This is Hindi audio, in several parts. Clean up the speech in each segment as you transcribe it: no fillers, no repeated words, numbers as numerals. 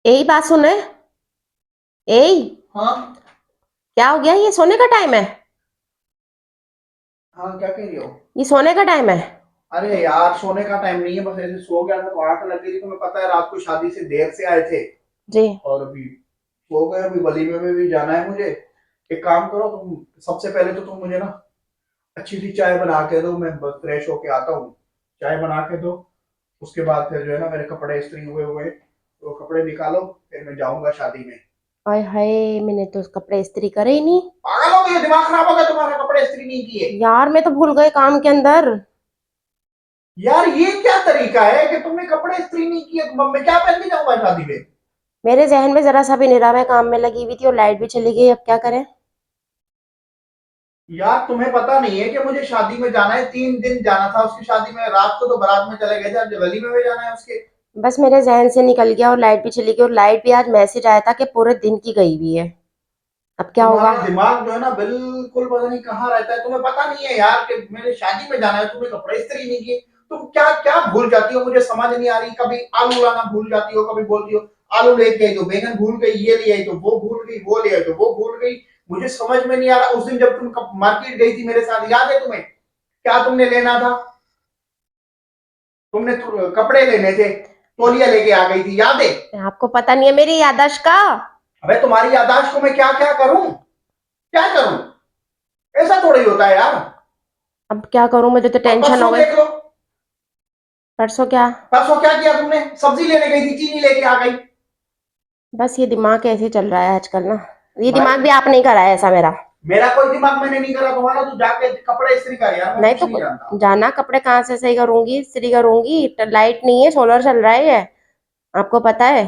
यही बात सुने। यही हाँ। क्या हो गया? ये सोने का टाइम है। हाँ, क्या कह रही हो? ये सोने का टाइम है। अरे यार, सोने का टाइम नहीं है, बस ऐसे सो गया था तो आंख लग गई थी। तुम्हें पता है, रात को शादी से देर से आए थे जी। और अभी सो गए। अभी वलीमे में भी जाना है मुझे। एक काम करो तुम, सबसे पहले तो तुम मुझे ना अच्छी सी चाय बना के दो, मैं बस फ्रेश होके आता हूँ। चाय बना के दो। उसके बाद फिर जो है ना, मेरे कपड़े इस्त्री हुए हुए तो कपड़े निकालो, फिर मैं जाऊंगा शादी में। ओए हाय, मैंने तो कपड़े इस्त्री करे ही नहीं। पागल हो गई हो? दिमाग खराब हो गया तुम्हारा? कपड़े इस्त्री नहीं किए? यार मैं तो भूल गई काम के अंदर। यार, ये क्या तरीका है कि तुमने कपड़े इस्त्री नहीं किए? तो मैं क्या पहन के जाऊंगा शादी में? मेरे जहन में जरा सा भी नहीं रहा, मैं काम में लगी हुई थी और लाइट भी चली गई, अब क्या करें। यार, तुम्हें पता नहीं है कि मुझे शादी में जाना है? 3 दिन जाना था उसकी शादी में। रात को तो बारात में चले गए थे, अब वलीमे में जाना है उसके। बस मेरे जहन से निकल गया और लाइट भी चली गई, और लाइट भी आज मैसेज आया था कि पूरे दिन की गई हुई है। अब क्या होगा। तुम्हारा दिमाग जो है ना, बिल्कुल पता नहीं कहाँ रहता है। तुम्हें पता नहीं है यार कि मेरे शादी में जाना है, तुमने कपड़े इस्त्री नहीं किए। तुम क्या क्या भूल जाती हो, मुझे समझ नहीं आ रही। कभी आलू लाना भूल जाती हो, कभी बोलती हो आलू लेके आई तो बैंगन भूल गई, ये ले आई तो वो भूल गई, वो ले आई तो वो भूल गई। मुझे समझ में नहीं आ रहा। उस दिन जब तुम मार्केट गई थी मेरे साथ, याद है तुम्हें? क्या तुमने लेना था? तुमने कपड़े लेने थे, तौलिया लेके आ गई थी, याद है? आपको पता नहीं है मेरी याददाश्त का। अबे, तुम्हारी याददाश्त को मैं क्या क्या करूं? क्या करूं? ऐसा थोड़ा ही होता है यार। अब क्या करूं, मुझे तो अब टेंशन हो परसों गई। देख लो। परसों क्या? परसों क्या किया तुमने? सब्जी लेने गई थी, चीनी लेके आ गई। बस ये दिमाग ऐसे ही चल रहा है आजकल ना। ये भाई, दिमाग भी आप नहीं करा है ऐसा मेरा। मेरा कोई दिमाग मैंने नहीं करा तुम्हारा। तू जाके कपड़े इस्त्री कर यार, मैं नहीं कुछ नहीं तो जानता। जाना, कपड़े कहाँ से सही करूंगी, इस्त्री करूंगी? लाइट नहीं है, सोलर चल रहा है, आपको पता है।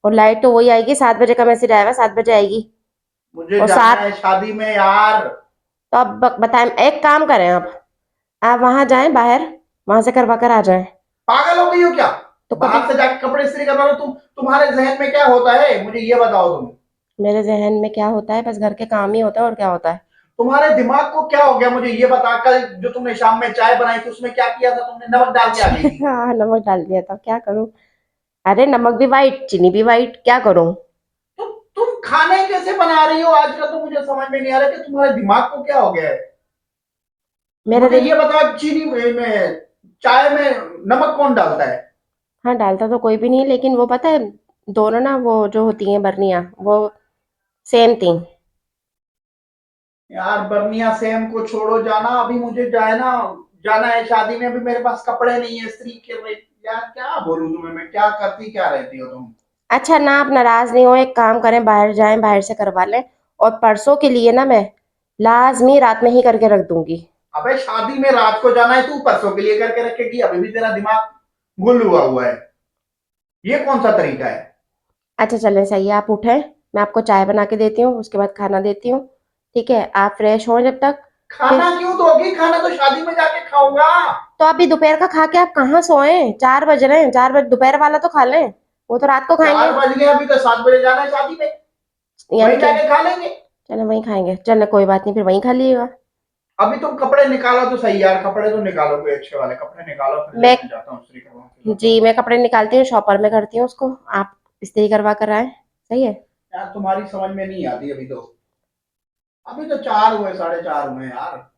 और लाइट तो वही आएगी, 7 बजे का मैसेज आएगा, 7 बजे आएगी। मुझे और जाना सात। है शादी में यार। तो अब बताएं, एक काम करें, आप वहां जाएं बाहर, वहां से करवा कर आ जाएं। पागल हो गई हो क्या? तो कभी। बाहर से जाके कपड़े इस्त्री करवा लो तुम? तुम्हारे जहन में क्या होता है, मुझे ये बताओ तुम। मेरे जहन में क्या होता है, बस घर के काम ही होता है, और क्या होता है। तुम्हारे दिमाग को क्या हो गया, मुझे ये बता। कल जो तुमने शाम में चाय बनाई थी, उसमें क्या किया था तुमने? नमक डाल के आ गई थी। हाँ, नमक डाल दिया था, क्या करूं। अरे नमक भी वाइट, चीनी भी वाइट, क्या करूं। तो तुम खाने कैसे बना रही हो आजकल? तो मुझे समझ में नहीं आ रहा कि तुम्हारे दिमाग को क्या हो गया है। मेरा मुझे दिन। ये बताओ, चीनी में, चाय में नमक कौन डालता है? हाँ, डालता तो कोई भी नहीं, लेकिन वो पता है, दोनों ना वो जो होती हैं बरनियां, वो सेम थी। यार, बर्निया सेम को छोड़ो, जाना अभी मुझे जाए ना। जाना है शादी में। अभी मेरे पास कपड़े नहीं है स्त्री के लिए। यार, क्या बोलूं तुम्हें मैं? क्या करती क्या रहती हो तुम? अच्छा ना, आप नाराज नहीं हो, एक काम करें, बाहर जाएं, बाहर से करवा लें। और परसों के लिए ना मैं लाजमी रात में ही करके रख दूंगी। अबे, शादी में रात को जाना है, तू परसों के लिए करके रखेगी? अभी भी तेरा दिमाग गुल हुआ हुआ है। ये कौन सा तरीका है? अच्छा चलें, सही है, आप उठें। मैं आपको चाय बना के देती हूँ, उसके बाद खाना देती हूँ। ठीक है, आप फ्रेश हों जब तक। फिर। खाना क्यों दोगी? खाना तो शादी में जाके खाऊंगा। तो अभी दोपहर का खा के आप कहाँ सोए? 4 बज रहे हैं, 4 बजे दोपहर वाला तो खा लें। वो तो रात को खाएंगे। 4 बज गए, अभी तो 7 बजे जाना है शादी में। यानी वहीं कि जाके खा लेंगे। चले वहीं खाएंगे, चले कोई बात नहीं, फिर वहीं खा लीजिएगा। अभी तुम कपड़े निकालो तो सही यार। कपड़े तो निकालो, कोई अच्छे वाले कपड़े निकालो, फिर मैं मैं जाता हूँ, स्त्री करवा के लाता जी, हूँ। मैं कपड़े निकालती हूँ, शॉपर में करती हूँ उसको। आप इस्त्री करवा कर आए। सही है। यार, तुम्हारी समझ में नहीं आती अभी तो। अभी तो 4 हुए, 4:30 हुए यार।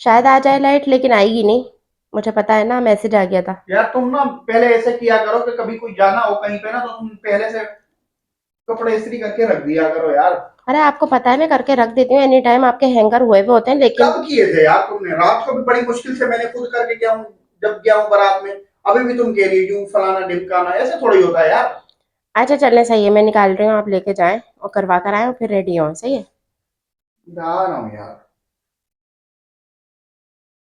शायद आ जाए लाइट, लेकिन आएगी नहीं। मुझे पता है ना, मैसेज आ गया था। यार, तुम ना पहले ऐसे किया करो कि कभी कोई जाना हो कहीं पे ना, तो तुम पहले से कपड़े इस्त्री करके रख दिया करो यार। अरे आपको पता है, मैं करके रख देती हूँ एनी टाइम, आपके हैंगर हुए हुए होते हैं, लेकिन। कब किए थे यार तुमने? रात को भी बड़ी मुश्किल से मैंने खुद करके गया हूँ, जब गया हूँ बारात में। अभी भी तुम कह रही हो फलाना ढिमकाना, ऐसे थोड़ी होता है यार। अच्छा चलने, सही है, मैं निकाल रही हूँ, आप लेके जाएं और करवा कर आए और फिर रेडी हो, सही है। जा रहा हूँ यार।